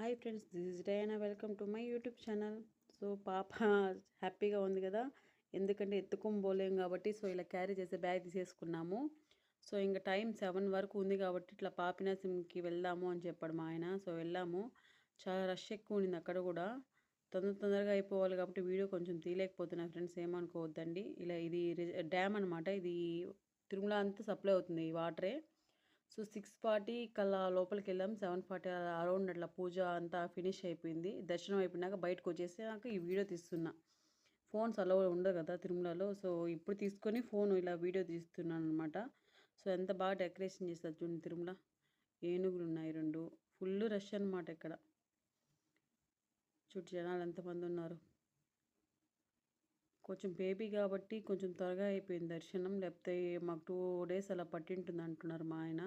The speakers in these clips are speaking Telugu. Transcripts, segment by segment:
Hi friends, this is Diana. Welcome to my YouTube channel. So పాప హ్యాపీగా ఉంది కదా, ఎందుకంటే ఎత్తుకొని పోలేం కాబట్టి సో ఇలా క్యారీ చేసే బ్యాగ్ తీసేసుకున్నాము. సో ఇంకా టైం 7 వరకు ఉంది కాబట్టి ఇట్లా పాపినాశంకి వెళ్దాము అని చెప్పాడు మా ఆయన. సో వెళ్ళాము. చాలా రష్ ఎక్కువ ఉండింది అక్కడ కూడా. తొందరగా అయిపోవాలి కాబట్టి వీడియో కొంచెం తీయలేకపోతున్నా ఫ్రెండ్స్, ఏమనుకోవద్దండి. ఇలా ఇది డ్యామ్ అనమాట. ఇది తిరుమల అంతా సప్లై అవుతుంది ఈ వాటరే. సో 6:40 కల్లా లోపలికి వెళ్ళాం. 7:40 అరౌండ్ అట్లా పూజ అంతా ఫినిష్ అయిపోయింది. దర్శనం అయిపోయినాక బయటకు వచ్చేసాక ఈ వీడియో తీస్తున్నా. ఫోన్స్ అలో ఉండదు కదా తిరుమలలో. సో ఇప్పుడు తీసుకొని ఫోన్ ఇలా వీడియో తీస్తున్నాను అనమాట. సో ఎంత బాగా డెకరేషన్ చేస్తారు చూడండి తిరుమల. ఏనుగులు ఉన్నాయి 2. ఫుల్ రష్ అనమాట ఇక్కడ. చుట్టూ జనాలు ఎంతమంది ఉన్నారు. కొంచెం బేబీ కాబట్టి కొంచెం త్వరగా అయిపోయింది దర్శనం, లేకపోతే మాకు 2 days అలా పట్టింటుంది అంటున్నారు మా ఆయన.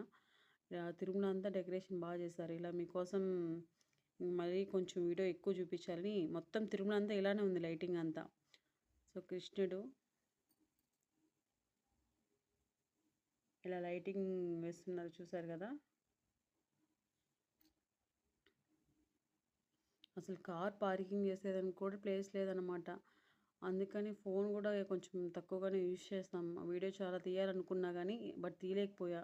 తిరుమల అంతా డెకరేషన్ బాగా చేశారు. ఇలా మీకోసం మరీ కొంచెం వీడియో ఎక్కువ చూపించాలని మొత్తం తిరుమల అంతా ఇలానే ఉంది లైటింగ్ అంతా. సో కృష్ణుడు ఇలా లైటింగ్ వేస్తున్నారు, చూసారు కదా. అసలు కార్ పార్కింగ్ చేసేదానికి కూడా ప్లేస్ లేదనమాట. అందుకని ఫోన్ కూడా కొంచెం తక్కువగానే యూజ్ చేస్తాం. వీడియో చాలా తీయాలనుకున్నా కానీ బట్ తీయలేకపోయా.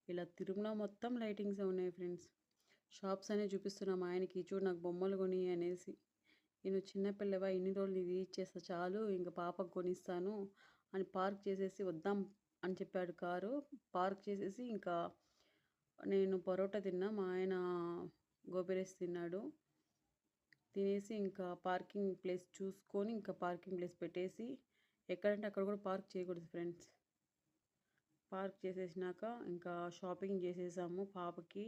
ఇలా తిరుమల మొత్తం లైటింగ్సే ఉన్నాయి ఫ్రెండ్స్. షాప్స్ అనేవి చూపిస్తున్నా మా ఆయనకి, చూడు నాకు బొమ్మలు కొని అనేసి. నేను చిన్నపిల్లవా, ఇన్ని రోజులు ఇది ఇచ్చేస్తా చాలు, ఇంకా పాపకు కొనిస్తాను అని పార్క్ చేసేసి వద్దాం అని చెప్పాడు కారు. పార్క్ చేసేసి ఇంకా నేను పరోటా తిన్నా, మా ఆయన గోబీ రైస్ తిన్నాడు. తినేసి ఇంకా పార్కింగ్ ప్లేస్ చూసుకొని ఇంకా పార్కింగ్ ప్లేస్ పెట్టేసి, ఎక్కడంటే అక్కడ కూడా పార్క్ చేయకూడదు ఫ్రెండ్స్. పార్క్ చేసేసినాక ఇంకా షాపింగ్ చేసేసాము పాపకి.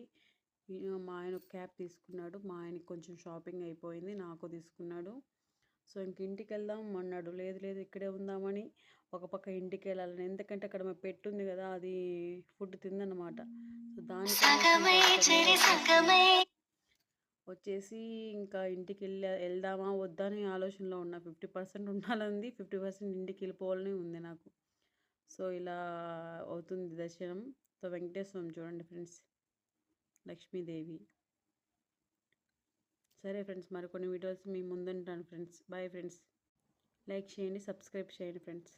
మా ఆయన క్యాప్ తీసుకున్నాడు, మా ఆయనకి కొంచెం షాపింగ్ అయిపోయింది, నాకు తీసుకున్నాడు. సో ఇంక ఇంటికి వెళ్దాం అన్నాడు. లేదు లేదు ఇక్కడే ఉందామని ఒక పక్క ఇంటికి వెళ్ళాలని, ఎందుకంటే అక్కడ మా పెట్టి ఉంది కదా, అది ఫుడ్ తిందన్నమాట. సో దానికి వచ్చేసి ఇంకా ఇంటికి వెళ్దామా వద్దా అని ఆలోచనలో ఉన్నా. 50% ఉండాలని 50% ఇంటికి వెళ్ళిపోవాలని ఉంది నాకు. సో ఇలా అవుతుంది దర్శనం. సో వెంకటేశ్వరం చూడండి ఫ్రెండ్స్, లక్ష్మీదేవి. సరే ఫ్రెండ్స్, మరికొన్ని వీడియోస్ మీ ముందుంటాను ఫ్రెండ్స్. Bye friends. లైక్ చేయండి, సబ్స్క్రైబ్ చేయండి ఫ్రెండ్స్.